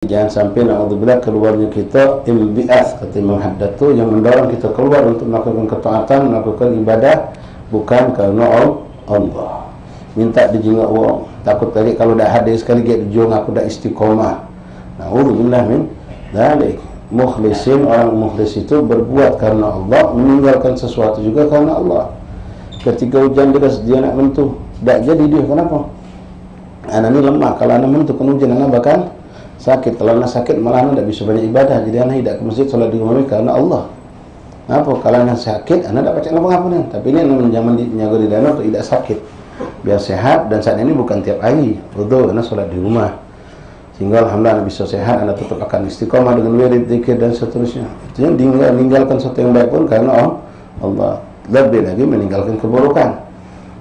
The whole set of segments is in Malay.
Jangan sampai na'udzubillah keluarnya kita imbi'ath, kata Imam Haddad tu, yang mendorong kita keluar untuk melakukan ketaatan, melakukan ibadah bukan kerana Allah. Minta dijingak orang, takut kali kalau dah hadir sekali dia dijung aku dah istiqomah. Na'udzubillah min dzalik. Mukhlisin, orang mukhlis itu berbuat karena Allah, meninggalkan sesuatu juga karena Allah. Ketika hujan deras dia nak mentu, tak jadi dia, kenapa? Anak ni lemah, kalau anak mentu kena hujan anak bakal sakit. Kalau anak sakit malah anak tak bisa banyak ibadah. Jadi anak tidak ke masjid solat di rumah karena Allah. Apa? Kalau anak sakit anak tak baca apa-apa ni. Tapi ini anak menjaman menjaga di dalam untuk tidak sakit, biar sehat. Dan saat ini bukan tiap hari, betul, anak solat di rumah. Sehingga alhamdulillah anak bisa sehat, anak tetap akan istiqamah dengan wirid, zikir dan seterusnya. Itu yang meninggalkan sesuatu yang baik pun karena Allah. Lebih lagi meninggalkan keburukan.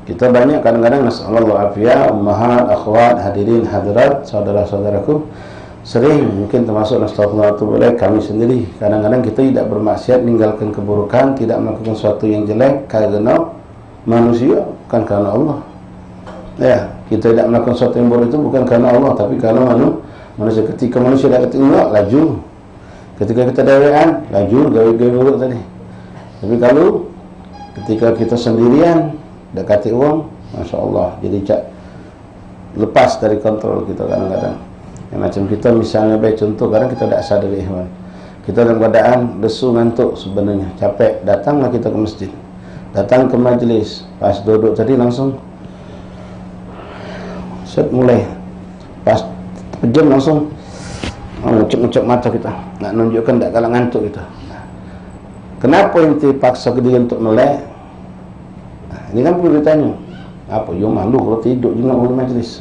Kita banyak kadang-kadang nasallallahu afiyah, ummahat, akhwat, hadirin, hadirat, saudara-saudaraku, sering mungkin termasuk nasallallahu kami sendiri, kadang-kadang kita tidak bermaksiat, meninggalkan keburukan, tidak melakukan sesuatu yang jelek karena manusia, bukan karena Allah. Ya, kita tidak melakukan sesuatu yang buruk itu bukan karena Allah, tapi karena manusia. Ketika manusia dah tengok, laju. Ketika kita dawean, laju gawe-gawe buruk tadi. Tapi kalau ketika kita sendirian dekati uang, Masya Allah, jadi lepas dari kontrol kita kadang-kadang. Yang macam kita misalnya baik contoh, kadang kita tak sadar ikhwan, kita dalam keadaan lesu, ngantuk sebenarnya, capek, datanglah kita ke masjid, datang ke majlis, pas duduk tadi langsung set mulai, pas pejam langsung ngucap-ngucap mata kita, nak menunjukkan tak kalah ngantuk kita. Kenapa inti paksa diri untuk melek? Ini kan perlu ditanya. Apa? You malu kalau tidur juga di majlis.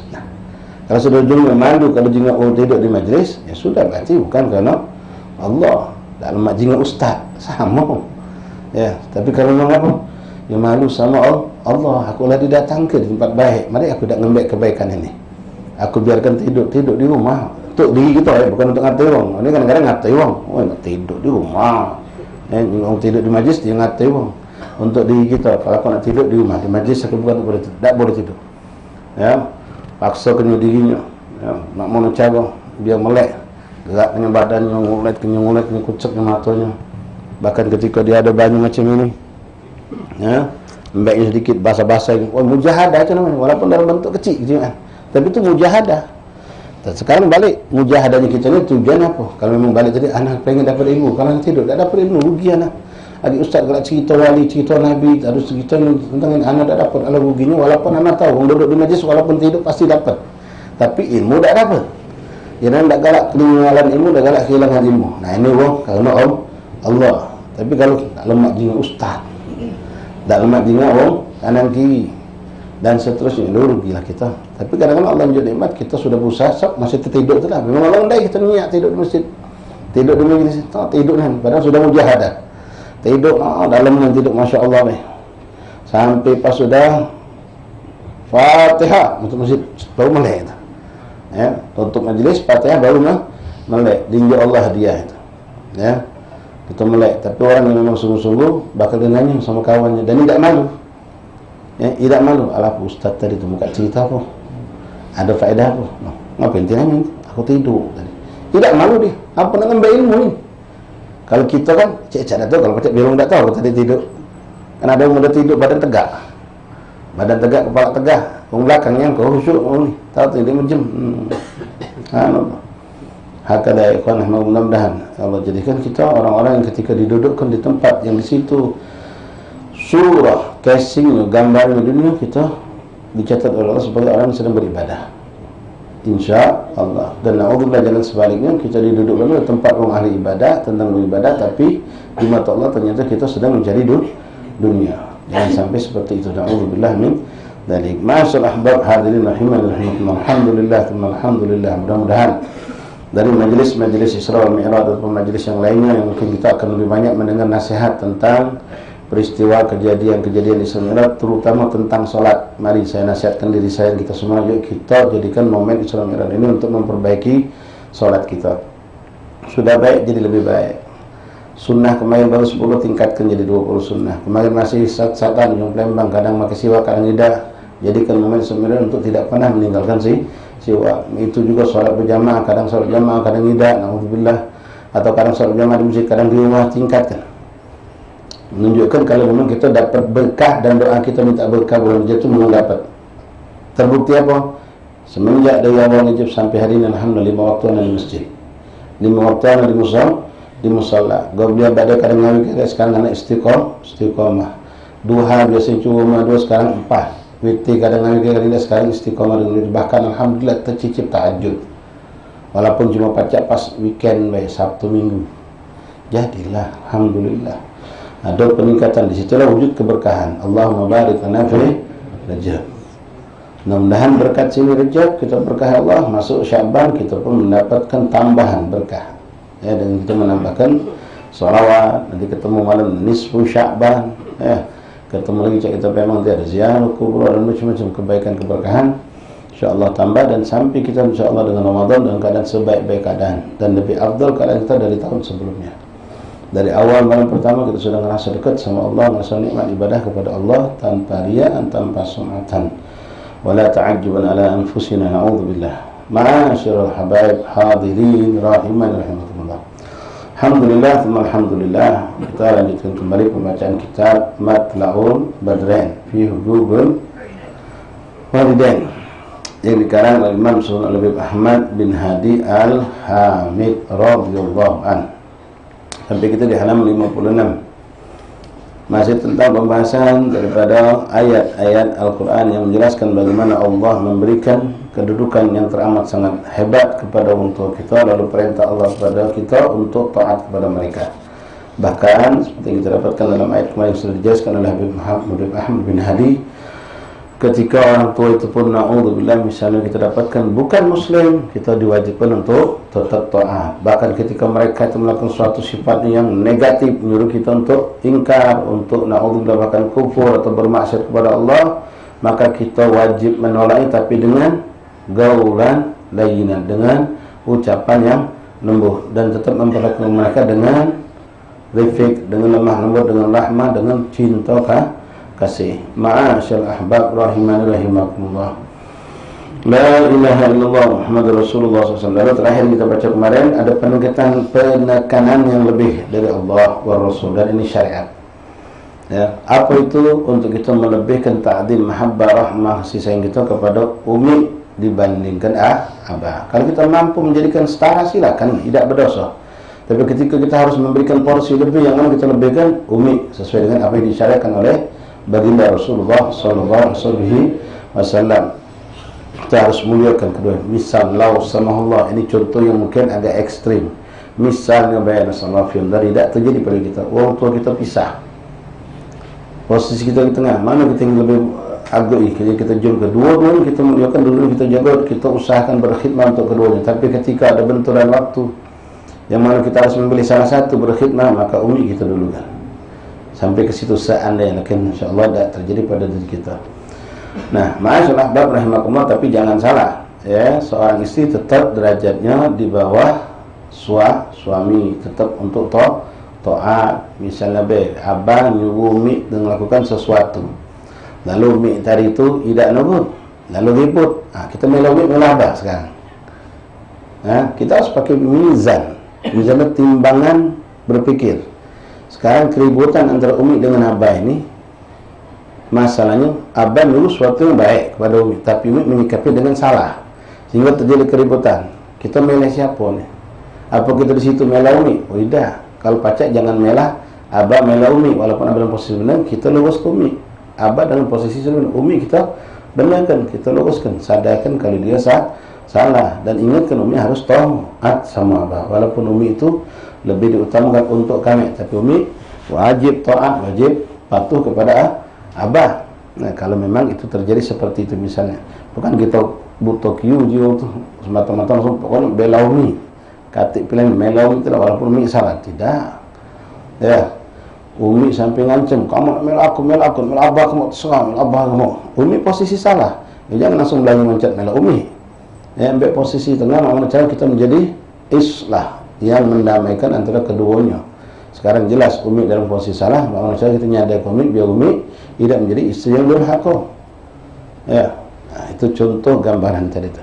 Kalau sudah juga malu kalau juga tidur di majlis, ya sudah, berarti bukan karena Allah. Tak lemak juga ustaz, sama. Ya, tapi kalau memang apa? Ya malu sama Allah. Aku lah didatangkan di tempat baik. Mari aku tak ngambil kebaikan ini. Aku biarkan tidur di rumah. Untuk diri kita ya, bukan untuk ngatai orang. Ini kadang-kadang ngatai orang. Oh, nak tidur di rumah. Ya, orang tidur di majlis dia ngatai orang. Untuk diri kita, kalau aku nak tidur di rumah, di majlis aku bukan tak boleh tidur. Ya, paksa kena dirinya. Ya, nak mau cara dia melek, gerak dengan badannya, ngulet, kena kucaknya matanya. Bahkan ketika dia ada banyu macam ini, ya, lembeknya sedikit basah-basah ini. Oh, mujahadah itu namanya, walaupun dalam bentuk kecil gitu kan. Tapi itu mujahadah. Dan sekarang balik, mujahadahnya kita ni tujuan apa? Kalau memang balik tadi, anak pengen dapat ilmu, kalau tidur tak dapat ilmu, rugi anak. Adik ustaz kalau cerita wali, cerita nabi, harus cerita tentang anak tak dapat, kalau ruginya walaupun anak tahu, orang duduk di majlis walaupun tidur pasti dapat, tapi ilmu tak dapat. Jangan tak galak ketinggalan ilmu, tak galak kehilangan ilmu. Nah ini karena Allah. Tapi kalau tak lemak jinga ustaz, tak lemak jinga kanan kiri dan seterusnya, itu rugilah kita. Tapi kadang-kadang Allah menjadi nikmat, kita sudah berusaha, masih tertidur tu lah. Memang Allah undai kita niat tidur di masjid, tidur di majlis, tidur kan, padahal sudah mujahadah. Tidur, dalamnya tidur, Masya Allah ni. Sampai pas sudah Fatihah untuk masjid, baru melek. Ya, tutup majlis, Fatihah baru melek. Dinjau Allah hadiah itu. Ya, kita melek. Tapi orang yang memang sungguh-sungguh bakal dengannya sama kawannya dan tidak malu. Ya, tidak malu. Alah, ustaz tadi tu buka cerita apa? Ada faedah apa? Ngapain tanya? Aku tidur tadi. Tidak malu dia. Apa nak ambil ilmu ni? Kalau kita kan, cek-cek dah tahu, kalau pacak bilang tak tahu tadi tidur. Kan ada orang muda tidur badan tegak. Badan tegak, kepala tegak. Orang belakangnya kau khusyuk, ni. Tahu tu, dia menjem. Hakada ikhwan, mudah-mudahan Allah jadikan kita orang-orang yang ketika didudukkan di tempat yang di situ surah, casing, gambarnya dunia, kita dicatat oleh Allah sebagai orang yang sedang beribadah. Insya Allah. Dan na'udzubillah jangan sebaliknya, kita didudukkan di tempat orang ahli ibadah, tentang beribadah, tapi di mata Allah ternyata kita sedang mencari dunia. Jangan sampai seperti itu. Na'udzubillah min dzalik. Ma'asyiral ahbab hadirin rahiman rahimakumullah. Alhamdulillah. Mudah-mudahan dari majelis-majelis Isra wal Mi'raj ataupun majelis yang lainnya yang mungkin kita akan lebih banyak mendengar nasihat tentang peristiwa kejadian-kejadian Isra Mi'raj, terutama tentang solat. Mari saya nasihatkan diri saya, kita semua, yuk kita jadikan momen Isra Mi'raj ini untuk memperbaiki solat kita. Sudah baik jadi lebih baik. Sunnah kemarin baru 10, tingkatkan jadi 20 sunnah. Kemarin masih sat-satan, yang Palembang, kadang makan siwak, kadang tidak. Jadikan momen Isra Mi'raj untuk tidak pernah meninggalkan kecewa. Itu juga solat berjamaah, kadang solat jamaah, kadang tidak, naudzubillah. Atau kadang solat jamaah di masjid, kadang di rumah, tingkatkan. Menunjukkan kalau memang kita dapat berkah dan doa kita minta berkah bulan Rajab itu memang dapat. Terbukti apa? Semenjak dari awal Rajab sampai hari ini, alhamdulillah 5 waktu di masjid, 5 waktu di musalla. Gobliyah badai kadang ngawi kita sekarang anak istiqomah. Duha biasanya cuma 2, sekarang 4. Witir kadang ngawi kita sekarang istiqomah dengan witir. Bahkan alhamdulillah tercicip tahajud. Walaupun cuma pacak pas weekend baik Sabtu Minggu. Jadilah alhamdulillah. Ada peningkatan, di situlah wujud keberkahan. Allahumma barik lana fi Rajab. Mudah-mudahan berkat sini Rajab kita berkah Allah, masuk Sya'ban kita pun mendapatkan tambahan berkah. Ya, dengan kita menambahkan sholawat, nanti ketemu malam nisfu Sya'ban, ya, ketemu lagi cak kita memang ada ziarah kubur dan macam-macam kebaikan keberkahan. InsyaAllah tambah dan sampai kita insyaAllah dengan Ramadan dalam keadaan sebaik-baik keadaan dan lebih afdal keadaan kita dari tahun sebelumnya. Dari awal malam pertama kita sudah merasa dekat sama Allah, merasa nikmat ibadah kepada Allah tanpa riya'an, tanpa sum'atan. Wala ta'ajjuban ala anfusina, na'udzubillah. Ma'asyiral habaib hadirin rahiman rahimakumullah. Alhamdulillah, alhamdulillah. Kita lanjutkan kembali pembacaan kitab Matla'ul Badrain fi Hububul Walidain yang dikarang oleh Imam Sultan Al-Habib Ahmad bin Hadi Al-Hamid radhiyallahu anhu. Sampai kita di halaman 56. Masih tentang pembahasan daripada ayat-ayat Al-Quran yang menjelaskan bagaimana Allah memberikan kedudukan yang teramat sangat hebat kepada orang tua kita, lalu perintah Allah kepada kita untuk taat kepada mereka. Bahkan seperti yang kita dapatkan dalam ayat kemarin yang sudah dijelaskan oleh Habib Ahmad bin Hadi, ketika orang tua itu pun na'udzubillah misalnya kita dapatkan bukan muslim, kita diwajibkan untuk tetap taat. Bahkan ketika mereka itu melakukan suatu sifat yang negatif, menyuruh kita untuk ingkar, untuk na'udzubillah bahkan kufur atau bermaksiat kepada Allah, maka kita wajib menolaknya, tapi dengan gaulan layyinan, dengan ucapan yang lembut, dan tetap memperlakukan mereka dengan rifq, dengan lemah lembut, dengan rahmah, dengan cinta kasih. Ma'asyal ahbab rahimani rahimakumullah. La ilaha illallah Muhammadur Rasulullah SAW. Lalu terakhir kita baca kemarin ada penekanan yang lebih dari Allah wa Rasul, dan ini syariat. Ya, apa itu? Untuk kita melebihkan ta'zim, mahabbah, rahmah, kasih sayang kita kepada umi dibandingkan abah. Kalau kita mampu menjadikan setara, silakan, tidak berdosa. Tapi ketika kita harus memberikan porsi lebih, yang mana kita lebihkan umi sesuai dengan apa yang disyariatkan oleh baginda Rasulullah sallallahu alaihi wasallam. Kita harus muliakan kedua. Misal lau samahullah, ini contoh yang mungkin agak ekstrim. Misalnya bayan sallallahu alaihi wasallam, tidak terjadi pada kita, orang tua kita pisah, posisi kita di tengah, mana kita yang lebih agui, kita jom kedua-duanya, kita muliakan dulu, kita jaga, kita usahakan berkhidmat untuk keduanya. Tapi ketika ada benturan waktu yang mana kita harus memilih salah satu berkhidmat, maka umi kita dulu kan. Sampai ke situ seandainya, lakin insyaallah tidak terjadi pada diri kita. Nah, ma'asyiral ahbab rahimakumullah, tapi jangan salah, ya, seorang istri tetap derajatnya di bawah suami, tetap untuk taat. Misalnya abang nyuruh umi melakukan sesuatu, lalu umi tadi itu tidak nurut, lalu ribut, kita melalui abah sekarang. Kita harus pakai mizan, misalnya timbangan berpikir. Sekarang keributan antara umi dengan abah ini, masalahnya abah dulu sesuatu yang baik kepada umi, tapi umi menyikapi dengan salah, sehingga terjadi keributan. Kita melah siapa nih? Apa kita di situ melah umi? Oh tidak. Kalau pacak jangan melah abah melah umi, walaupun abah dalam posisi benar, kita lurus ke umi. Abah dalam posisi benar, umi kita benarkan, kita luruskan, sadarkan kalau dia salah, dan ingatkan umi harus taat sama abah. Walaupun umi itu lebih diutamakan untuk kami, tapi umi wajib taat, wajib patuh kepada abah. Nah, kalau memang itu terjadi seperti itu misalnya, bukan kita butuh kiu tuh semata-mata langsung pokoknya bela umi, katik pilihan bela umi tidak, walaupun umi salah, tidak. Ya, umi sampai ngancem, kamu mel aku, mel abah kamu, terserah mel abah kamu. Umi posisi salah, ya, jangan langsung belanja mencet mel umi. Ya, ambil posisi tengah, mana cara kita menjadi islah yang mendamaikan antara keduanya. Sekarang jelas umi dalam posisi salah, maka cara kita nyadar umi biar umi tidak menjadi istri yang durhaka. Ya, nah, itu contoh gambaran tadi itu.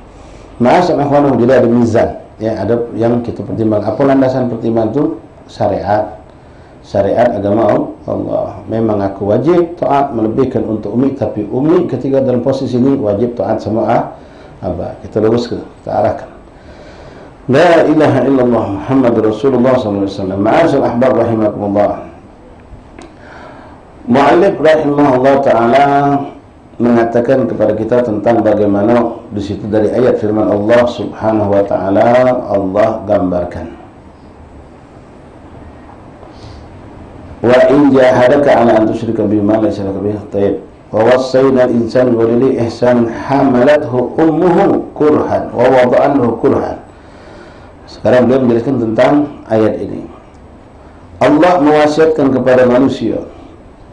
Ma'asyar ikhwan, jadi ada mizan, ya, ada yang kita pertimbang. Apa landasan pertimbangan itu? Syariat agama Allah. Memang aku wajib taat melebihkan untuk umi, tapi umi ketika dalam posisi ini wajib taat sama abah. Kita luruskan, kita arahkan. La ilaha illallah Muhammadur Rasulullah sallallahu alaihi wasallam. Ma'asyar ahbab rahimakumullah. Mu'allif rahimahullah ta'ala mengatakan kepada kita tentang bagaimana di situ dari ayat firman Allah Subhanahu wa taala, Allah gambarkan, wa in jahadaka ala an tusyrika bima laysa laka bihi tayyib wa wassayna al-insana bi walidayhi ihsanan hamalathu ummuhu kurhan wa wada'anhu kurhan. Sekarang beliau menjelaskan tentang ayat ini. Allah mewasiatkan kepada manusia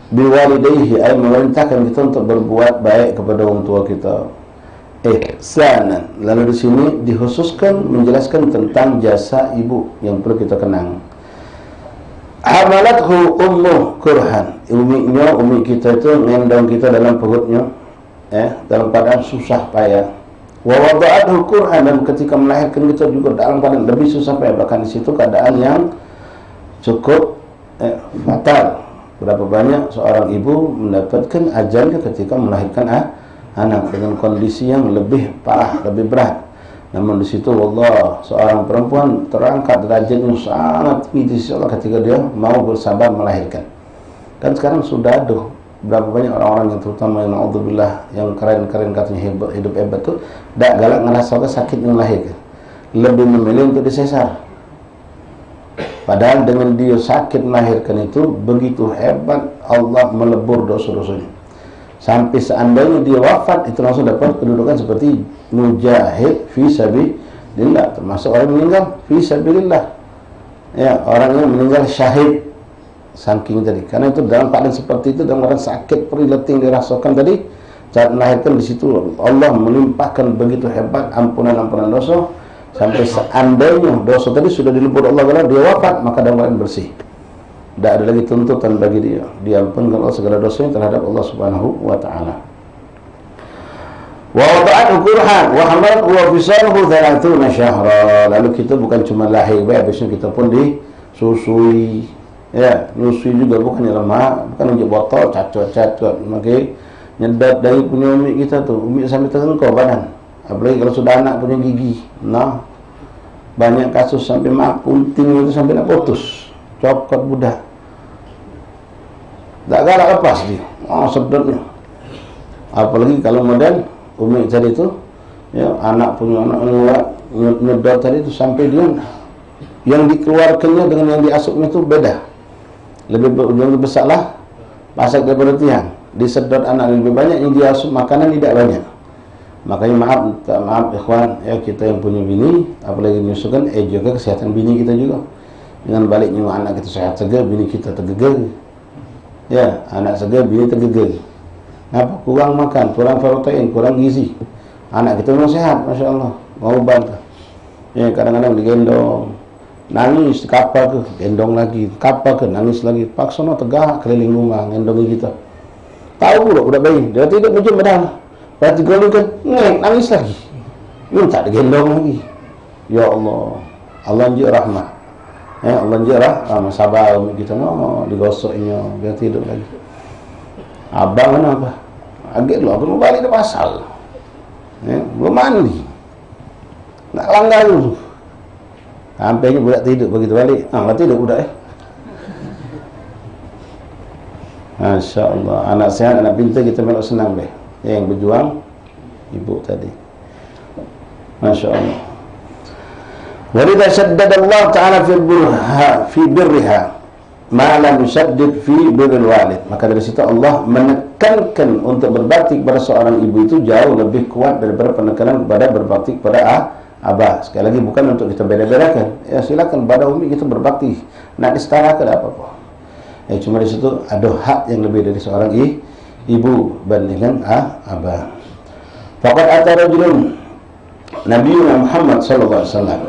biwalidayhi, ay memerintahkan kita untuk berbuat baik kepada orang tua kita, ihsanan. Lalu di sini dikhususkan menjelaskan tentang jasa ibu yang perlu kita kenang. Hamalathu ummuh kurhan, umi kita itu ngendong kita dalam perutnya, dalam keadaan susah payah. Wa wada'athu kurhan, dan ketika melahirkan kita juga dalam keadaan lebih susah payah. Bahkan di situ keadaan yang cukup fatal. Berapa banyak seorang ibu mendapatkan ajalnya ketika melahirkan anak dengan kondisi yang lebih parah, lebih berat. Namun di situ Allah, seorang perempuan terangkat derajatnya sangat tinggi di sisi Allah ketika dia mau bersabar melahirkan. Kan sekarang sudah ada berapa banyak orang-orang yang terutama yang naudzubillah, yang keren-keren katanya hidup hebat tuh, tak galak ngerasa sakit yang melahirkan, lebih memilih untuk disesar. Padahal dengan dia sakit melahirkan itu begitu hebat, Allah melebur dosa-dosanya. Sampai seandainya dia wafat, itu langsung dapat kedudukan seperti mujahid fi sabilillah, termasuk orang meninggal fi sabilillah. Ya, orang yang meninggal syahid saking tadi. Karena itu dalam keadaan seperti itu, dalam keadaan sakit perih letih dirasakan tadi, saat melahirkan di situ Allah melimpahkan begitu hebat ampunan dosa. Sampai seandainya dosa tadi sudah dilebur Allah, kalau dia wafat, maka dalam keadaan bersih, tidak ada lagi tuntutan bagi dia, diampunkan Allah segala dosanya terhadap Allah Subhanahu wa taala. Wa wada'athu kurhan wa hamalathu wa fisaluhu 30 syahra. Lalu kita bukan cuma lahir, habisnya kita pun disusui, ya, nyusui juga bukannya lemah, bukan unjuk botol cacot-cacot, makanya nyedot dari punya umi kita tuh, umi sampai terengkau badan. Apalagi kalau sudah anak punya gigi, nah banyak kasus sampai punting itu sampai nak putus, copot budak, tak galak lepas dia, sedotnya. Apalagi kalau model umi tadi itu, ya, anak punya anak nyedot tadi itu sampai dia yang dikeluarkannya dengan yang diasupnya itu beda, lebih besar lah pasak daripada tiang. Disedot anak lebih banyak, yang diasup makanan tidak banyak. Makanya maaf ikhwan, ya, kita yang punya bini, apalagi menyusukan, jaga kesehatan bini kita juga. Dengan baliknya anak kita sehat segar, bini kita tergegar. Ya, anak segar, bini tergegar. Kenapa? Kurang makan, kurang protein, kurang gizi. Anak kita memang sehat, masya Allah, mau bantu. Ya, kadang-kadang digendong, nangis, kapal ke, gendong lagi, kapal ke, nangis lagi, paksono tegak keliling rumah, gendongi kita. Tahu pula udah bayi, dia tidak muncul badan. Berarti kalau kan nangis lagi, minta digendong lagi. Ya Allah, Allah njir rahmah, ya, Allah njir rahmah, sabar kita digosoknya biar tidur lagi. Abang kenapa? Agak lo, abang mau balik ke pasal, ya, belum mandi, nak langgar dulu. Sampainya budak tidur begitu balik, nggak tidur budak. Masya Allah, anak sehat, anak pintar kita melok senang deh. Yang berjuang ibu tadi, masya Allah. Walidha syaddada Allah Ta'ala fi birriha ma lam yushaddid fi birril walid. Maka dari situ Allah menekankan untuk berbakti kepada seorang ibu itu jauh lebih kuat daripada penekanan kepada berbakti kepada abah. Sekali lagi bukan untuk kita beda-bedakan, ya, silakan pada umi kita berbakti, nak disetarakan apa-apa, ya, cuma di situ ada hak yang lebih dari seorang ibu bandingkan abah. Faqad ata rajulun Nabiyyuna Muhammad sallallahu alaihi wasallam.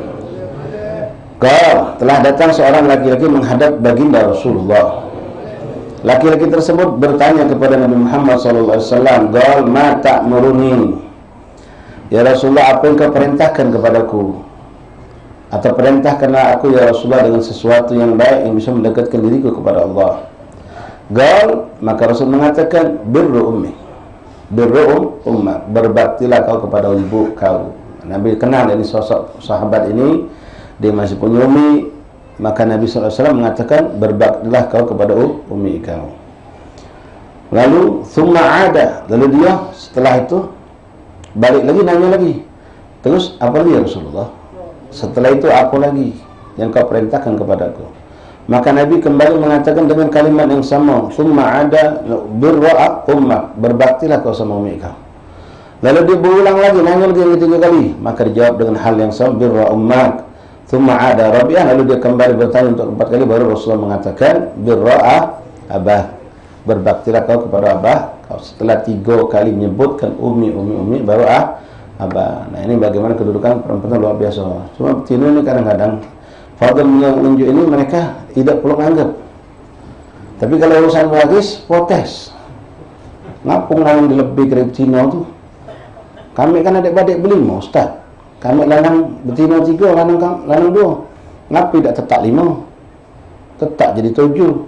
Telah datang seorang laki-laki menghadap baginda Rasulullah. Laki-laki tersebut bertanya kepada Nabi Muhammad sallallahu alaihi wasallam, "Qal ma ta'muruni?" Ya Rasulullah, apa yang kau perintahkan kepadaku? Atau perintahkanlah aku ya Rasulullah dengan sesuatu yang baik yang bisa mendekatkan diriku kepada Allah. Gal, maka Rasul mengatakan birru ummi, birru ummak, berbaktilah kau kepada ibu kau. Nabi kenal ini sosok sahabat ini, dia masih punya umi, maka Nabi SAW mengatakan berbaktilah kau kepada umi kau. Lalu thumma ada, lalu dia setelah itu balik lagi nanya lagi, terus apa lagi ya Rasulullah? Setelah itu apa lagi yang kau perintahkan kepadaku? Maka Nabi kembali mengatakan dengan kalimat yang sama, thumma ada birra ummak, berbaktilah kau sama umi kau. Lalu dia berulang lagi, nanya lagi yang ketiga kali, maka dijawab dengan hal yang sama, birra ummak, thumma ada rabi'ah. Lalu dia kembali bertanya untuk keempat kali, baru Rasulullah mengatakan birra abah, berbaktilah kau kepada abah kau. Setelah 3 kali menyebutkan umi, baru abah. Nah, ini bagaimana kedudukan perempuan luar biasa. Cuma betina ini kadang-kadang fadl menunjuk ini mereka tidak perlu anggap. Tapi kalau urusan waris, protes. Ngapung lanang dilebih ke betina tu? Kami kan adik-adik berlima, Ustaz. Kami lanang betina 3, lanang 2. Ngapa tidak tetap 5? Tetap jadi 7.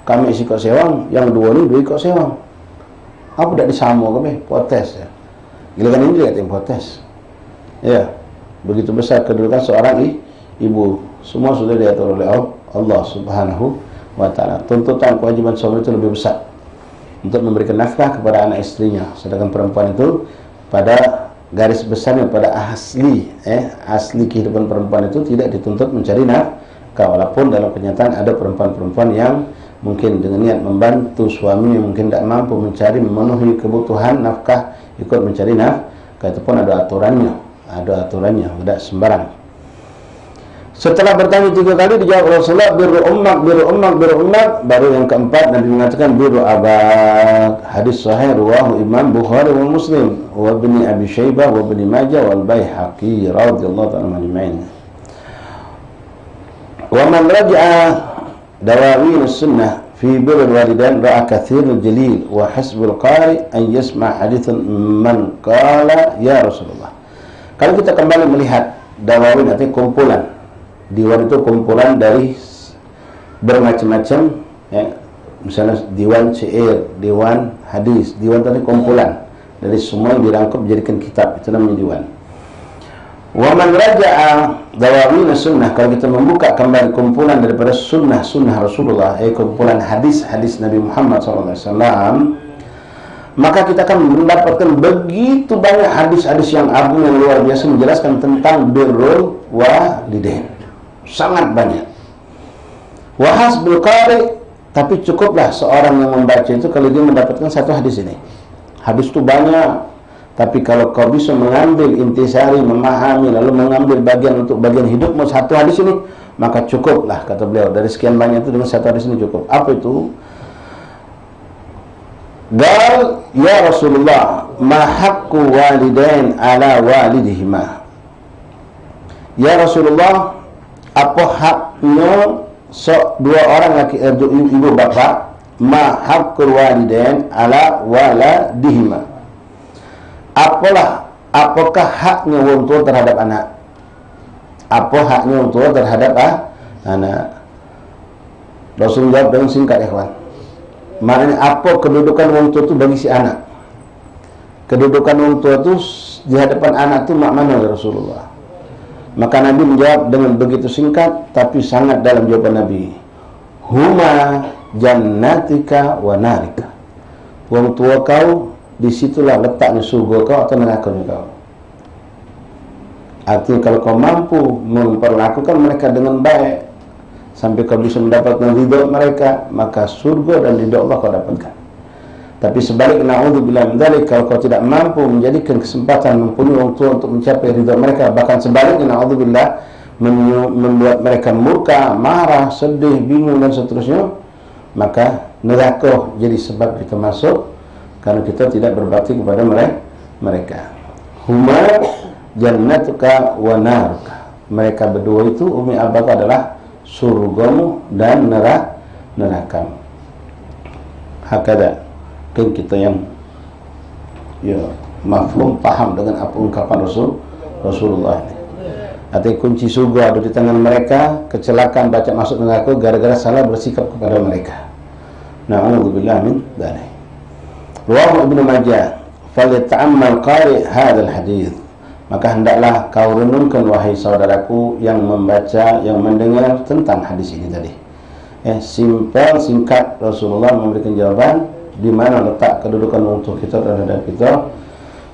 Kami isi ikut sewang, yang 2 ni 2 ikut sewang. Apa tidak disama ke? Protes ya. Giliran ini dia yang protes. Ya, begitu besar kedudukan seorang ibu. Semua sudah diatur oleh Allah Subhanahu wa Ta'ala. Tuntutan kewajiban suami itu lebih besar untuk memberikan nafkah kepada anak istrinya, sedangkan perempuan itu pada garis besarnya, pada asli kehidupan perempuan itu tidak dituntut mencari nafkah, walaupun dalam kenyataan ada perempuan-perempuan yang mungkin dengan niat membantu suaminya, mungkin tidak mampu memenuhi kebutuhan nafkah, ikut mencari nafkah. Itu pun ada aturannya, tidak sembarang. Setelah bertanya 3 kali, dijawab Rasulullah birru ummak. Baru yang keempat Nabi mengatakan birru abak. Hadis sahih riwayat Imam Bukhari wa Muslim wa Ibnu Abi Syaibah wa Ibnu Majah wal Baihaqi radhiyallahu ta'ala anhum. Wa man raja'a dawawin as-sunnah fi birr al-walidain ra'a katsirul jalil wa hasbul qari an yasma' hadithan man qala ya Rasulullah. Kalau kita kembali melihat dawawin, artinya kumpulan. Diwan itu kumpulan dari bermacam-macam ya. Misalnya diwan syair, diwan hadis. Diwan tadi kumpulan dari semua yang dirangkum menjadikan kitab, itu namanya diwan. Wa man raja'a dawawin sunnah, kalau kita membuka kembali kumpulan daripada sunnah Rasulullah, kumpulan hadis Nabi Muhammad SAW, maka kita akan mendapatkan begitu banyak hadis-hadis yang agung, yang luar biasa menjelaskan tentang birrul walidain. Sangat banyak. Wa hasbul qari, tapi cukuplah seorang yang membaca itu kalau dia mendapatkan satu hadis ini. Hadis itu banyak, tapi kalau kau bisa mengambil intisari, memahami, lalu mengambil bagian untuk bagian hidupmu satu hadis ini, maka cukuplah, kata beliau. Dari sekian banyak itu dengan satu hadis ini cukup. Apa itu? Gal ya Rasulullah, ma haqqu walidain ala walidihima. Ya Rasulullah, apa haknya dua orang laki ibu bapa, ma haqqul walidain ala waladihima. Apakah haknya orang tua terhadap anak? Apa haknya orang tua terhadap anak? Rasul jawab dengan singkat, ikhwan. Maknanya apa kedudukan orang tua itu bagi si anak? Kedudukan orang tua itu di hadapan anak itu mana ya Rasulullah? Maka Nabi menjawab dengan begitu singkat tapi sangat dalam jawaban Nabi. Huma jannatika wa narika. Orang tua kau, disitulah letaknya surga kau atau neraka kau. Artinya kalau kau mampu memperlakukan mereka dengan baik sampai kau bisa mendapatkan ridha mereka, maka surga dan ridha Allah kau dapatkan. Tapi sebaliknya, na'udzubillah min dzalik, kalau kau tidak mampu menjadikan kesempatan mempunyai orang tua untuk mencapai ridha mereka, bahkan sebaliknya, na'udzubillah, membuat mereka murka, marah, sedih, bingung dan seterusnya, maka neraka jadi sebab kita masuk karena kita tidak berbakti kepada mereka. Huma jannatuka wa naruka. Mereka berdua itu, umi abaka, adalah surgamu dan nerakamu. Hakada. Kan kita yang ya mafhum, paham dengan apa ungkapan Rasulullah ini. Artinya kunci surga ada di tangan mereka, kecelakaan baca masuk neraka gara-gara salah bersikap kepada mereka. Na'udzubillah min dzalik. Rawahu Ibnu Majah, falyata'ammal qari' hadzal hadis. Maka hendaklah kau renungkan wahai saudaraku yang membaca, yang mendengar tentang hadis ini tadi. Simpel, singkat, Rasulullah memberikan jawaban di mana letak kedudukan untuk kita terhadap kita.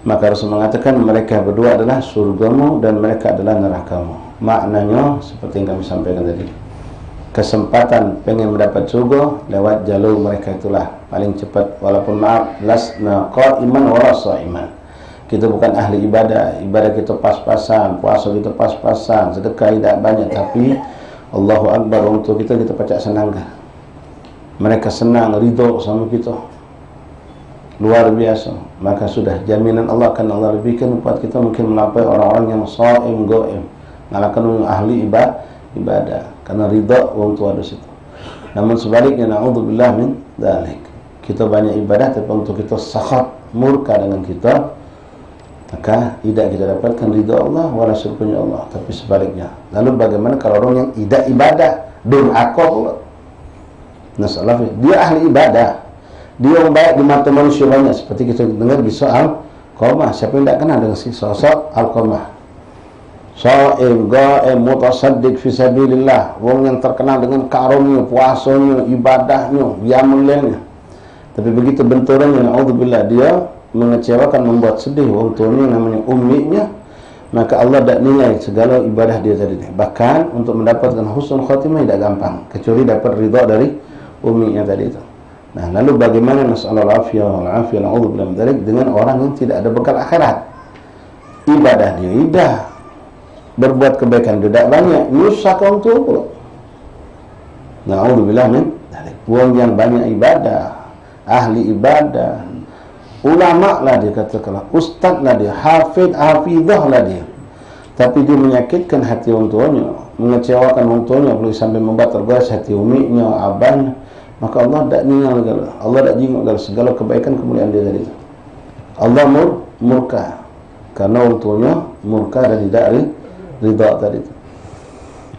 Maka Rasul mengatakan mereka berdua adalah surgamu dan mereka adalah nerakamu. Maknanya seperti yang kami sampaikan tadi, kesempatan pengen mendapat surga lewat jalur mereka itulah paling cepat. Walaupun maaf, lasna qa'iman wa sha'iman, kita bukan ahli ibadah, ibadah kita pas-pasan, puasa kita pas-pasan, sedekah tidak banyak, tapi Allahu Akbar untuk kita pacak senang. Mereka senang, ridho sama kita, luar biasa. Maka sudah jaminan Allah akan Allah lebihkan buat kita, mungkin melampaui orang-orang yang sha'im go'im, ngalahkan yang ahli ibadah karena ridha wong tua di situ. Namun sebaliknya, na'udzubillah min dzalik, kita banyak ibadah tapi untuk kita sakhat, murka dengan kita, maka tidak kita dapatkan ridha Allah wala syukurnya Allah. Tapi sebaliknya, lalu bagaimana kalau orang yang tidak ibadah durhaka pula? Nasallahu, dia ahli ibadah, dia yang baik di mata manusia banyak, seperti kita dengar di soal Al-Qamah. Siapa yang tidak kenal dengan si sosok Al-Qamah? Sha'im, ga'im, mutasaddiq fi sabilillah, wong yang terkenal dengan karunia, puasanya, ibadahnya, qiyamul. Tapi begitu benturannya, na'udzubillah, dia mengecewakan, membuat sedih wong tuanya namanya umminya, maka Allah tidak nilai segala ibadah dia tadi. Bahkan untuk mendapatkan husnul khatimah tidak gampang, kecuali dapat ridha dari umminya tadi itu. Nah, lalu bagaimana nasallallahu alaihi wa sallam dengan orang yang tidak ada bekal akhirat? Ibadah dia idah, berbuat kebaikan dia tidak banyak, nyusah kaum tua pula. Na'udzubillah min dzalik. Wong yang banyak ibadah, ahli ibadah, ulama lah dia katakanlah, ustaz lah dia, hafidhah lah dia, tapi dia menyakitkan hati orang tuanya, mengecewakan orang tuanya, boleh sampai membuat tergoyah hati uminya, abahnya, maka Allah tak ningal, Allah tak jingok segala kebaikan kemuliaan dia tadi. Allah murka karena orang tuanya murka dan tidak ridha tadi.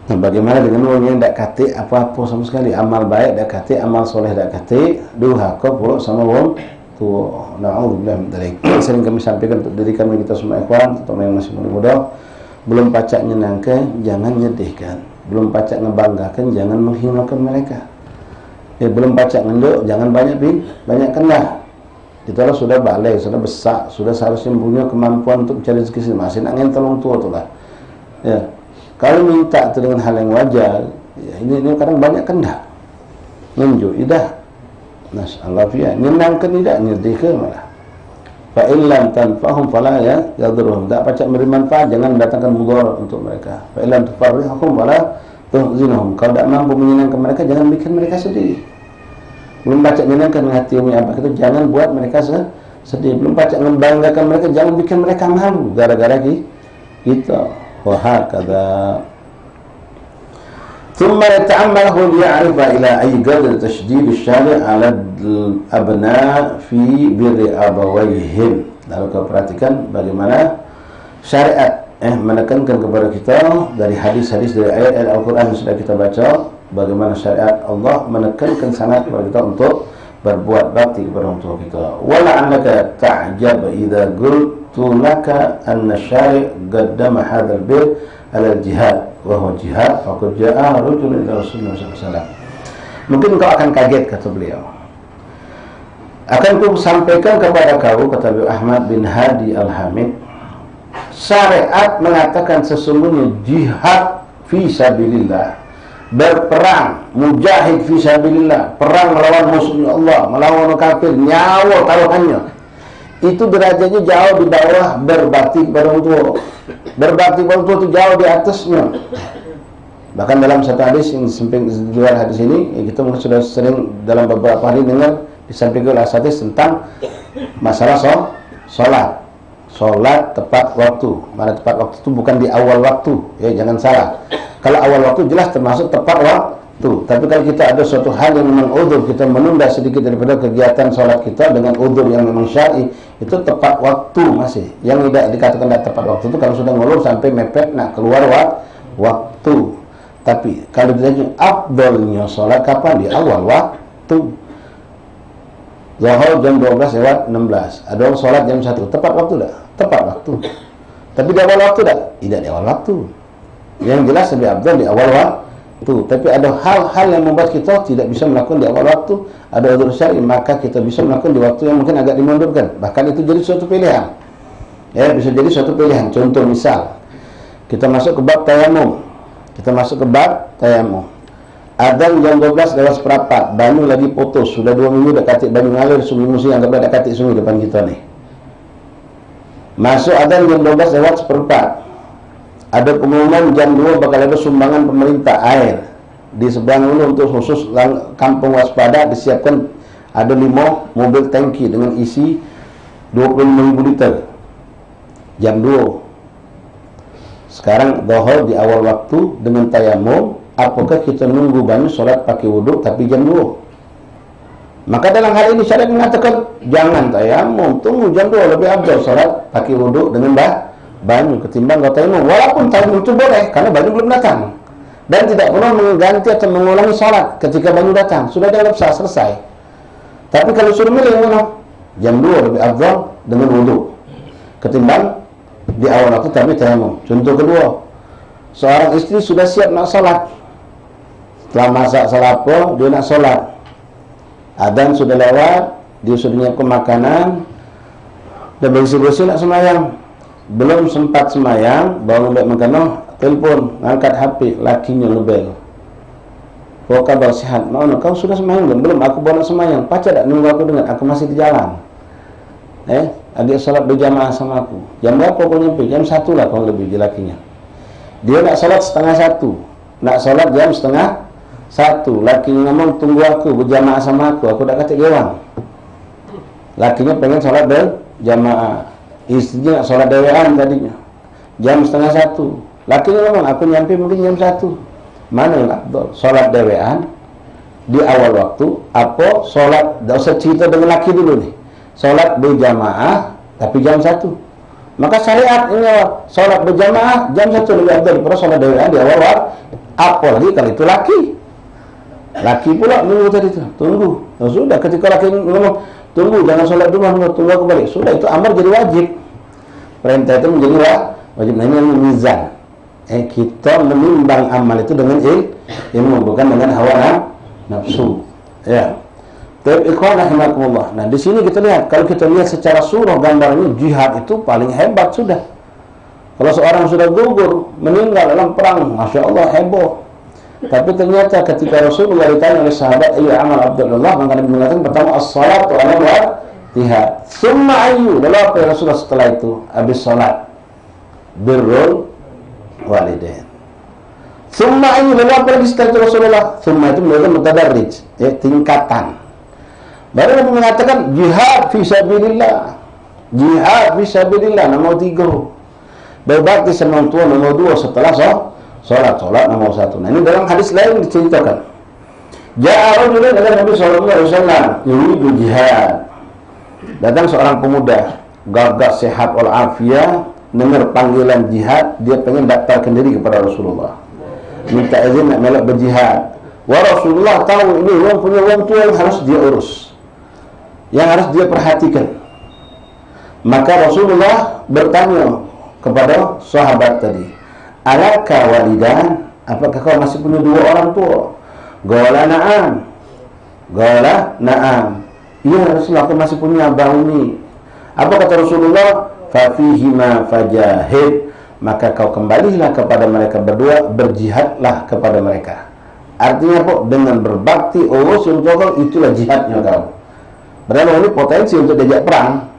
Nah, bagaimana dengan orang yang tak kata apa-apa sama sekali, amal baik tak kata, amal soleh tak kata, durhaka pula sama orang tua. Na'udzubillah min dzalik. Sering kami sampaikan untuk diri kami, kita semua ikhwan, terutama yang masih muda-muda, belum pacak nyenangkan, jangan nyedihkan. Belum pacak ngebanggakan, jangan menghinakan mereka. Belum pacak ngenduk, jangan banyak kendah. Itulah sudah balik, sudah besar, sudah seharusnya punya kemampuan untuk mencari rezeki sendiri. Masih nak ngentelong tua tu lah. Ya, kalau minta itu dengan hal yang wajar, ya, ini kadang banyak kendah, nunjuk, idah. Nasallahu fiya, nyenangkan tidak, nyedihkan malah. Fa illam tanfahum fala yadurhum, tak pacak memberi manfaat, jangan mendatangkan mudarat untuk mereka. Fa illam tufarrihum fala tuhzinhum, kalau tak mampu menyenangkan mereka, jangan bikin mereka sedih. Belum pacak menyenangkan hati umi abah itu, jangan buat mereka sedih. Belum pacak membanggakan mereka, jangan bikin mereka malu gara-gara kita. Wa hakadha. ثم يتعمله ليعرف إلى أي قدر تشديد الشارع على الأبناء في بر أبويهم. Lalu kau perhatikan bagaimana syariat menekankan kepada kita dari hadis-hadis, dari ayat-ayat Al-Quran yang sudah kita baca, bagaimana syariat Allah menekankan sangat kepada kita untuk berbuat bakti kepada orang tua kita. Wala'annaka ta'jab idza qultu laka anna syari' qaddama hadzal bir ala jihad wa huwa jihad faqad jaa'a rajulun ila Rasulullah sallallahu alaihi wasallam. Mungkin kau akan kaget, kata beliau. Akan ku sampaikan kepada kau, kata beliau Ahmad bin Hadi Al-Hamid, syariat mengatakan sesungguhnya jihad fi sabilillah, berperang, mujahid fi sabilillah, perang melawan musuhnya Allah, melawan kafir, nyawa taruhannya, itu derajatnya jauh di bawah berbakti kepada orang tua. Berbakti kepada orang tua itu jauh di atasnya. Bahkan dalam satu hadis yang di luar hadis ini, kita mungkin sudah sering dalam beberapa hari dengar disampaikan oleh hadis tentang masalah Solat tepat waktu. Mana tepat waktu itu bukan di awal waktu, ya jangan salah. Kalau awal waktu jelas termasuk tepat Tapi kalau kita ada suatu hal yang memang udzur, kita menunda sedikit daripada kegiatan sholat kita dengan udzur yang memang syar'i, itu tepat waktu masih. Yang tidak dikatakan tidak tepat waktu itu kalau sudah ngulur sampai mepet nak keluar waktu. Tapi kalau ditanya afdalnya sholat kapan? Di awal waktu. Zuhur jam 12:16. Ada orang sholat jam 1. Tepat waktu tak? Tepat waktu. Tapi di awal waktu tak? Tidak di awal waktu. Yang jelas lebih afdal di awal waktu. Tapi ada hal-hal yang membuat kita tidak bisa melakukan di awal waktu. Ada udzur syar'i, maka kita bisa melakukan di waktu yang mungkin agak dimundurkan. Bahkan itu jadi suatu pilihan. Ya, bisa jadi suatu pilihan. Contoh misal, kita masuk ke bab tayamum. Adzan jam 12:04, banyu lagi putus, sudah 2 minggu dah katik banyu ngalir, sungai musi yang dah katik sungai depan kita ni. Masuk adzan jam 12:04. Ada pengumuman jam 2 bakal ada sumbangan pemerintah air di seberang dulu untuk khusus kampung waspada, disiapkan ada 5 mobil tangki dengan isi 25.000 liter. Jam 2. Sekarang zuhur di awal waktu dengan tayamum. Apakah kita nunggu banyu solat pakai wuduk tapi jam 2? Maka dalam hal ini syariat mengatakan jangan tayamum, tunggu jam 2 lebih afdal solat pakai wuduk dengan banyu ketimbang kau tayamum. Walaupun tayamum itu boleh karena banyu belum datang dan tidak perlu mengganti atau mengulangi solat ketika banyu datang, sudah dianggap sah, selesai. Tapi kalau suruh milih mana? Jam 2 lebih afdal dengan wuduk ketimbang di awal waktu tapi tayamum. Contoh kedua, seorang istri sudah siap nak solat. Setelah masak salapo, dia nak solat. Adzan sudah lewat, dia sudah nyiapkan makanan, dan bersih-bersih nak semayang. Belum sempat semayang, baru nak makan, telefon, angkat HP, lakinya ngebel. Kau kabar sihat? Mana? Kau sudah semayang belum? Belum, aku baru nak semayang. Pacar tak nunggu aku dengar, aku masih di jalan. Adik solat berjamaah sama aku. Jam berapa kau nyampe? Jam 1 lah kau lebih di lakinya. Dia nak solat 12:30. Nak solat jam 12:30. Lakinya ngomong tunggu aku berjamaah sama aku dah kata gewang. Lakinya pengen solat berjamaah. Istrinya nak solat dewean tadinya. Jam 12:30. Lakinya ngomong aku nyampe mungkin jam 1. Mana yang afdal? Solat dewean di awal waktu apa solat? Tak usah cerita dengan laki dulu nih. Solat berjamaah tapi jam 1. Maka syariat ini solat berjamaah jam 1 lebih afdal daripada solat dewean di awal waktu. Apalagi kalau itu laki pula nunggu tadi tu, tunggu. Sudah ketika laki ngomong tunggu, jangan solat dulu, tunggu aku balik. Sudah, itu amar jadi wajib. Perintah itu menjadi wajib. Nah, ini yang mizan. Kita menimbang amal itu dengan ilmu, bukan dengan hawa nafsu. Ya. Tapi ikhwan rahimakumullah. Nah, di sini kita lihat, kalau kita lihat secara surah gambarnya, jihad itu paling hebat sudah. Kalau seorang sudah gugur, meninggal dalam perang, Masya Allah, heboh. Tapi ternyata ketika Rasulullah ditanya oleh sahabat, ayu amal Abdullah, maka Nabi mengatakan pertama, as-salatu ala waqtiha. Summa ayu, lalu apa ya Rasulullah setelah itu? Habis salat, birrul walidain. Summa ayu, lalu apa lagi setelah itu Rasulullah? Summa itu menurut mutadarrij, tingkatan. Baru Nabi mengatakan jihad fi sabilillah. Jihad fi sabilillah nomor 3. Berbakti sama orang tua nomor 2 setelah solat nomor 1. Nah, ini dalam hadis lain diceritakan. Ja'a rajulun ila Nabi sallallahu alaihi wasallam yuridu jihad. Datang seorang pemuda gagah sehat wal afiyah, dengar panggilan jihad, dia pengen daftarkan diri kepada Rasulullah. Minta izin nak melak berjihad. Wa Rasulullah tahu ini orang punya orang tua yang harus dia urus, yang harus dia perhatikan. Maka Rasulullah bertanya kepada sahabat tadi, alaka walidan, apakah kau masih punya 2 orang tua? Qala na'am. Qala na'am. Ya Rasulullah, aku masih punya abang ini. Apa kata Rasulullah? Fa fihima fajahid, maka kau kembalilah kepada mereka berdua, berjihadlah kepada mereka. Artinya apa? Dengan berbakti urus untuk kau, itulah jihadnya kau. Berarti ini potensi untuk diajak perang.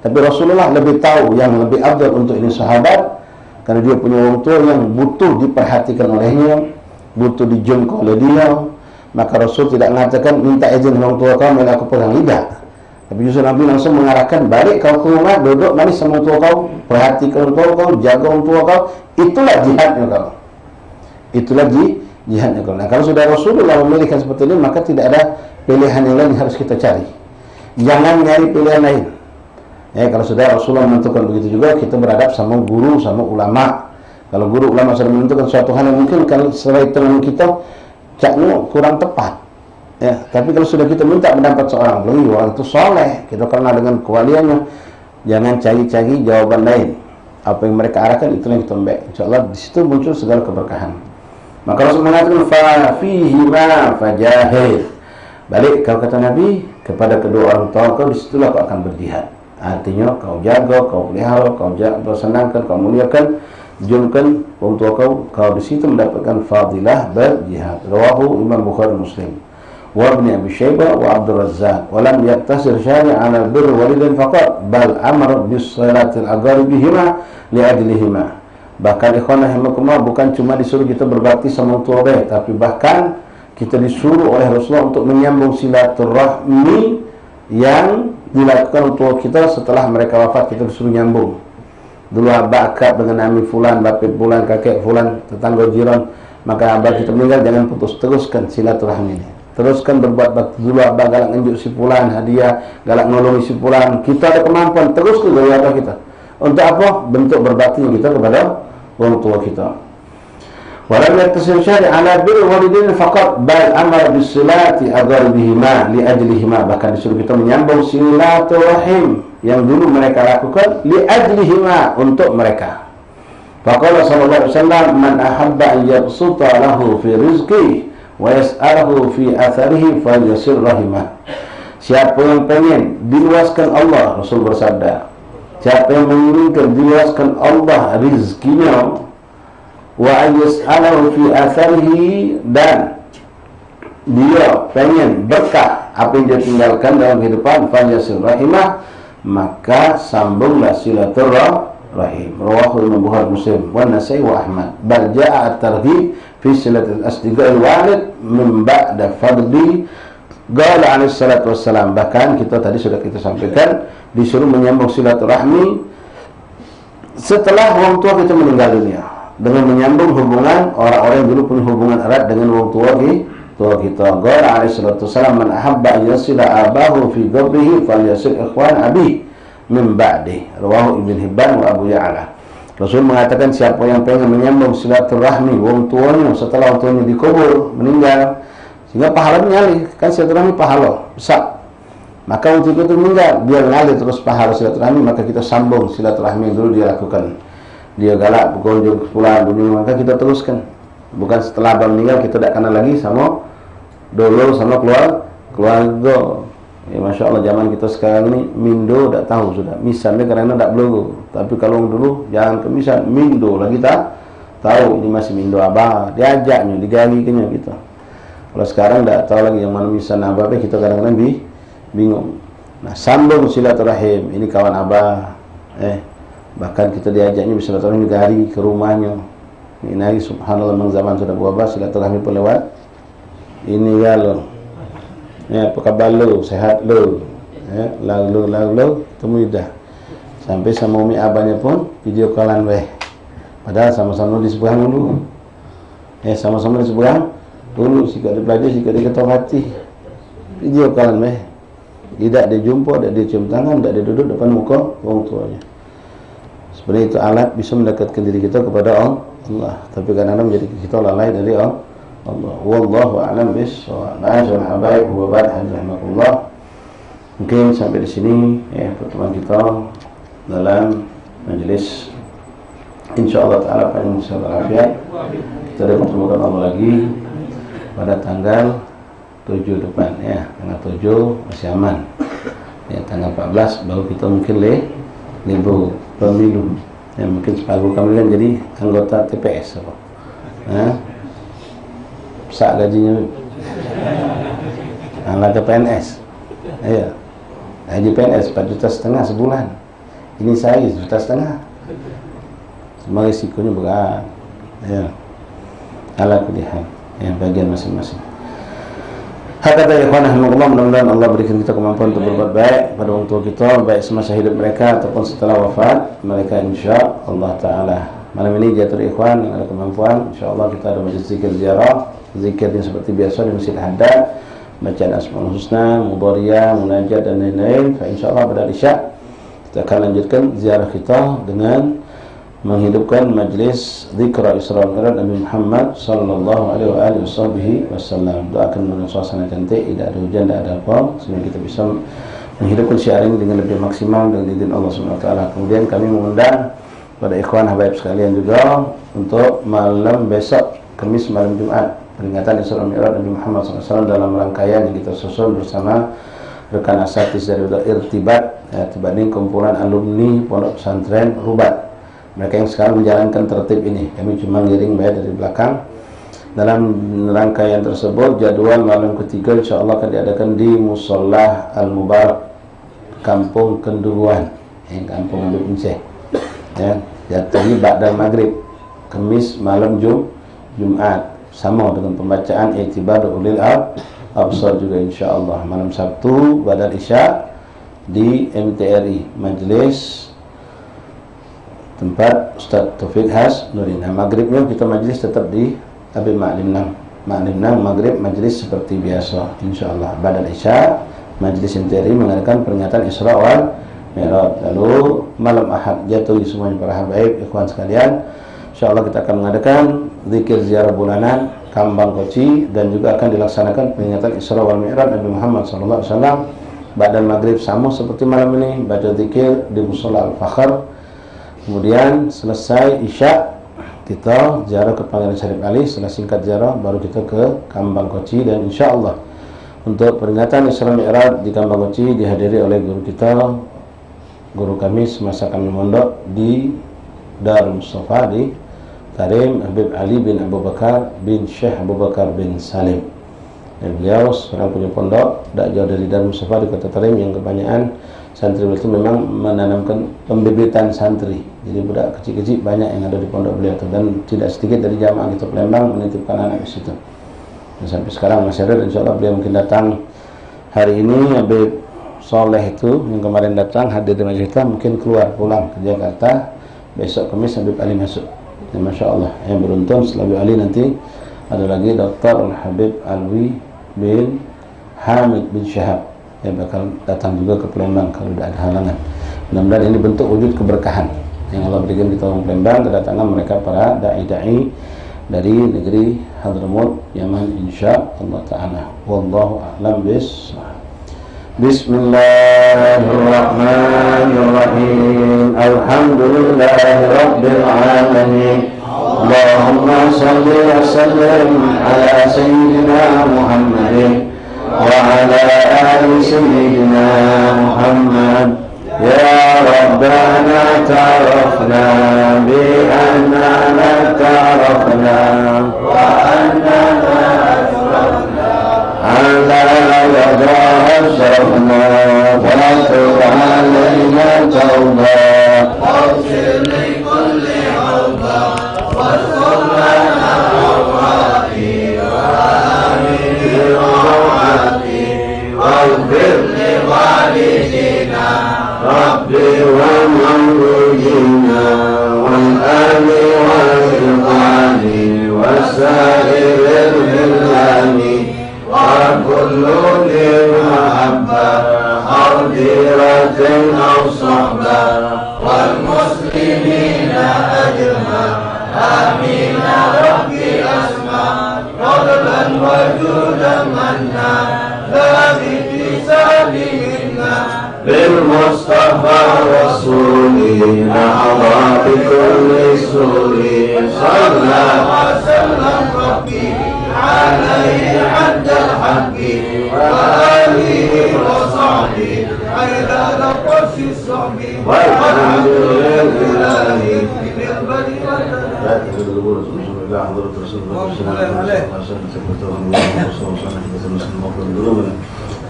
Tapi Rasulullah lebih tahu yang lebih afdal untuk ini sahabat, karena dia punya orang tua yang butuh diperhatikan olehnya, butuh dijangkau oleh dia. Maka Rasul tidak mengatakan minta izin orang tua kau, maka aku pegang lidah. Tapi justru Nabi langsung mengarahkan, balik kau ke rumah, duduk manis sama orang tua kau, perhatikan orang tua kau, jaga orang tua kau. Itulah jihadnya kau. Itulah jihadnya. Nah, kalau sudah Rasulullah memilihkan seperti ini, maka tidak ada pilihan yang lain yang harus kita cari. Jangan nyari pilihan lain. Kalau sudah Rasulullah menentukan begitu juga, kita beradab sama guru, sama ulama. Kalau guru ulama sudah menentukan suatu hal yang mungkin kalau sesuai dengan kita caknya kurang tepat. Tapi kalau sudah kita minta pendapat seorang wali, orang itu soleh, kita kenal dengan kewaliannya, jangan cari-cari jawaban lain. Apa yang mereka arahkan itu yang kita ambil. InsyaAllah di situ muncul segala keberkahan. Maka Rasul mengatakan fa fihi ma fajahid. Balik kalau kata Nabi kepada kedua orang tua kau, disitulah kau akan berjihad. Artinya kau jaga, kau pelihara, kau senangkan, kau muliakan, junkan orang tua kau di situ mendapatkan fadilah berjihad. Rawahu Imam Bukhari Muslim. وابن أبي شيبة وعبد الرزاق ولم يقتصر شارع على البر والدين فقط بل أمر بالصلاة الأقاربهما لأجلهما. Bahkan ikhwanah rahimakumullah, bukan cuma disuruh kita berbakti sama tua baik, tapi bahkan kita disuruh oleh Rasulullah untuk menyambung silaturahmi yang dilakukan tua kita setelah mereka wafat. Kita disuruh nyambung. Dulu abah akrab dengan ami fulan, bapit fulan, kakek fulan, tetangga jiran, maka abah kita meninggal jangan putus, teruskan silaturahmi ini. Teruskan berbuat bakti dulu. Abah galak nunjuk si fulan hadiah, galak nolongi si fulan, kita ada kemampuan, teruskan dari abah kita. Untuk apa? Bentuk berbaktinya kita kepada orang tua kita. Walam yaktasir syari' ala birril walidain faqat bal amara bisilati aqrabihima li ajlihima. Bahkan disuruh kita menyambung silaturahim yang dulu mereka lakukan li ajlihima, untuk mereka. Faqala sallallahu alaihi wasallam man ahabba an yabsuta lahu fi rizqihi wa yas'alahu fi atharihi falyasir rahimah. Siapa yang pengen diluaskan Allah, Rasul bersabda, siapa yang menginginkan diluaskan Allah rizkinya, wa yas'alahu fi atharihi, dan dia pengen berkah apa yang dia tinggalkan dalam kehidupan, falyasir rahimah, maka sambunglah silaturahim. Rawahu Imam Bukhari Muslim wa Nasai wa Ahmad. Bal jaa at-targhib fi silatil asdiqa'il walid min ba'da fadli qala alaihi salatu wassalam. Bahkan kita tadi sudah kita sampaikan disuruh menyambung silaturahmi setelah orang tua kita meninggal dunia, dengan menyambung hubungan orang-orang yang dulu punya hubungan erat dengan orang tua kita. Qala alaihi salatu wassalam man ahabba yasila abahu fi qabrihi falyasil ikhwan abi min ba'di. Rawahu Ibn Hibban wa Abu Ya'la. Rasul mengatakan siapa yang pengen menyambung silaturahmi orang tuanya setelah orang tuanya dikubur, meninggal, sehingga pahalanya nyali, kan silaturahmi pahala besar, maka untuk itu meninggal dia ngalir terus pahala silaturahmi, maka kita sambung silaturahmi yang dulu dia lakukan. Dia galak berkunjung pulang dunia, maka kita teruskan. Bukan setelah abang meninggal kita tidak kenal lagi sama dulu sama keluarga. Ya, Masya Allah, zaman kita sekarang ini mindo tak tahu sudah misalnya karena tak belum. Tapi kalau dulu jangan ke misal mindo lagi tak tahu ini masih mindo abah, diajaknya digalikannya gitu. Kalau sekarang tak tahu lagi yang mana misal abah, kita kadang-kadang bingung. Nah, sambung silaturahim, ini kawan abah, bahkan kita diajaknya silaturahim digari ke rumahnya. Ini lagi subhanallah, memang zaman sudah berubah, silaturahmi pun lewat. Ini ya lo. Apa khabar lo? Sehat lo? Lalu temu dah. Sampai sama umi abahnya pun video callan weh. Padahal sama-sama di seberang dulu. Sama-sama di seberang dulu. Sikap dia belajar, sikap dia ketok hati. Video callan weh. Tidak dia jumpa, tidak dia cium tangan, tidak dia duduk depan muka orang tuanya. Sebenarnya itu alat bisa mendekatkan diri kita kepada Allah. Tapi kadang-kadang menjadi kita lalai dari Allah. Wallahu a'lam bishawab. Ma'asyiral habaib wa ba'd, hafizakumullah. Mungkin sampai di sini pertemuan kita dalam majelis insyaallah taala panjang afiat. Kita akan bertemu Allah lagi pada tanggal 7 depan tanggal 7 masih aman. Tanggal 14 baru kita mungkin libur pemilu. Mungkin separuh kami kan jadi anggota TPS apa. Besar gajinya. Anak PNS. Gaji PNS 4,5 juta sebulan. Ini saya 1,5 juta. Semua risikonya berat. Ala kulli hal. Bagian masing-masing. Hakata ikhwanah Allah, mudah-mudahan Allah berikan kita kemampuan untuk berbuat baik pada orang tua kita, baik semasa hidup mereka ataupun setelah wafat mereka, insya Allah Ta'ala Malam ini jatuh ikhwan yang ada kemampuan, insyaallah kita ada majlis zikir ziarah, zikirnya seperti biasa di Masjid Haddad, bacaan Asmaul Husna, Mudhariyah, Munajat dan lain-lain. Insyaallah pada isya kita akan lanjutkan ziarah kita dengan menghidupkan majlis zikra Isra Mi'raj Nabi Muhammad sallallahu alaihi wasallam. Doakan dengan suasana cantik, tidak ada hujan, tidak ada apa, sehingga kita bisa menghidupkan syiar ini dengan lebih maksimal dengan izin Allah Subhanahu wa taala. Kemudian kami mengundang pada ikhwan habaib sekalian juga untuk malam besok, Kamis malam Jumat, peringatan Isra Mi'raj Nabi Muhammad SAW dalam rangkaian yang kita susun bersama rekan asatidz dari Irtibat, Irtibat kumpulan alumni Pondok Pesantren Rubat. Mereka yang sekarang menjalankan tertib ini, kami cuma ngiring bayar dari belakang. Dalam rangkaian tersebut, jadwal malam ketiga insyaallah akan diadakan di Musolah Al-Mubarak, Kampung Kenduruan, Kampung Habib Enceh. Jatuhi ba'da maghrib, Kamis malam Jumat, sama dengan pembacaan i'tibar ulil absar juga insyaallah. Malam Sabtu badal isya di MTRI, Majelis tempat Ustaz Taufik Has Nurin. Maghribnya kita majlis tetap di Habib Ma'lim Nang, maghrib majlis seperti biasa insyaallah. Badal isya Majelis MTRI mengadakan peringatan Isra wal Mi'raj. Lalu malam Ahad jatuh semuanya para habaib ikhwan sekalian, insyaallah kita akan mengadakan zikir ziarah bulanan Kambang Koci, dan juga akan dilaksanakan peringatan Isra wal Mi'raj Nabi Muhammad sallallahu alaihi wasallam. Ba'dal maghrib sama seperti malam ini, baca zikir di Mushola Al-Fakhr. Kemudian selesai isya kita ziarah ke Pangeran Syarif Ali. Setelah singkat ziarah baru kita ke Kambang Koci, dan insyaallah untuk peringatan Isra Mi'raj di Kambang Koci dihadiri oleh guru kita, guru kami semasa kami mondok di Darul Mustafa di Tarim, Habib Ali bin Abu Bakar bin Syekh Abu Bakar bin Salim. Beliau seorang punya pondok tidak jauh dari Darul Mustafa di kota Tarim, yang kebanyakan santri itu memang menanamkan pembibitan santri. Jadi budak kecil-kecil banyak yang ada di pondok beliau itu, dan tidak sedikit dari jamaah kita Palembang menitipkan anak di situ. Dan sampai sekarang masih ada, dan insyaallah beliau mungkin datang hari ini. Habib Soleh itu yang kemarin datang hadir di majlis kita, mungkin keluar pulang ke Jakarta. Besok Kamis Habib Ali masuk. Ya, Masya Allah, yang beruntung setelah Habib Ali nanti ada lagi Dr. Al-Habib Alwi bin Hamid bin Syahab yang bakal datang juga ke Palembang kalau tidak ada halangan. Mudah-mudahan ini bentuk wujud keberkahan yang Allah berikan di tahun Palembang, kedatangan mereka para da'i-da'i dari negeri Hadramut, Yaman, insya Allah Ta'ala. Wallahu a'lam bishawab. Bismillahirrahmanirrahim. Alhamdulillahi Rabbil Alamin. Allahumma salli wa sallim ala Sayyidina Muhammadin wa ala ali Sayyidina Muhammad. Ya Rabbana ta'arafna bi annana ta'arafna wa annana على يداه الشرنا واتب علينا توبا واغفر لكل عوبا واذكر لنا عوراتي وآمن روعاتي واغفر لوالدينا ربي ومولودينا والآل والإخوان وسائر البلدان وكل للمحبة أو ديرة أو صحبة والمسلمين أجمع آمين ربي أسمع فضلا وجودا منا لا باتصال منا بالمصطفى رسولنا نحظى بكل سور صلى وسلم ربي عليه عند الحق وآله وصحبه عدد قرش الصحب والحمد لله بالبدء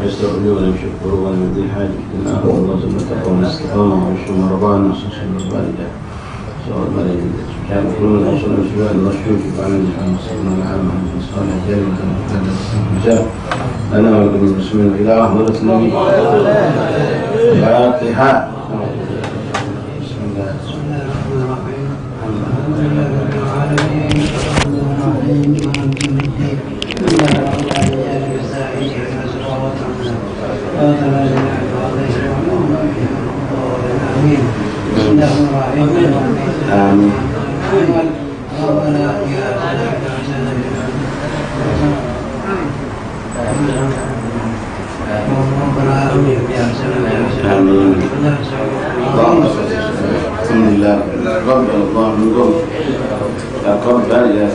يستغفرون ويشكرون ويؤذي حاجة الله والله ثم تقوم الاستقامة ويشكر مرضانا وصحبه الوالدة سؤال ملايين سبحانه كلنا نحصل الشباب المشكوك وعلى الجحام وصلنا العامة وصلنا الجنة وكانت الرجال أنا ولكم المسلمين إلى حضرة النبي الفاتحة بسم الله الرحمن الرحيم Alhamdulillah. Rabbil alamin.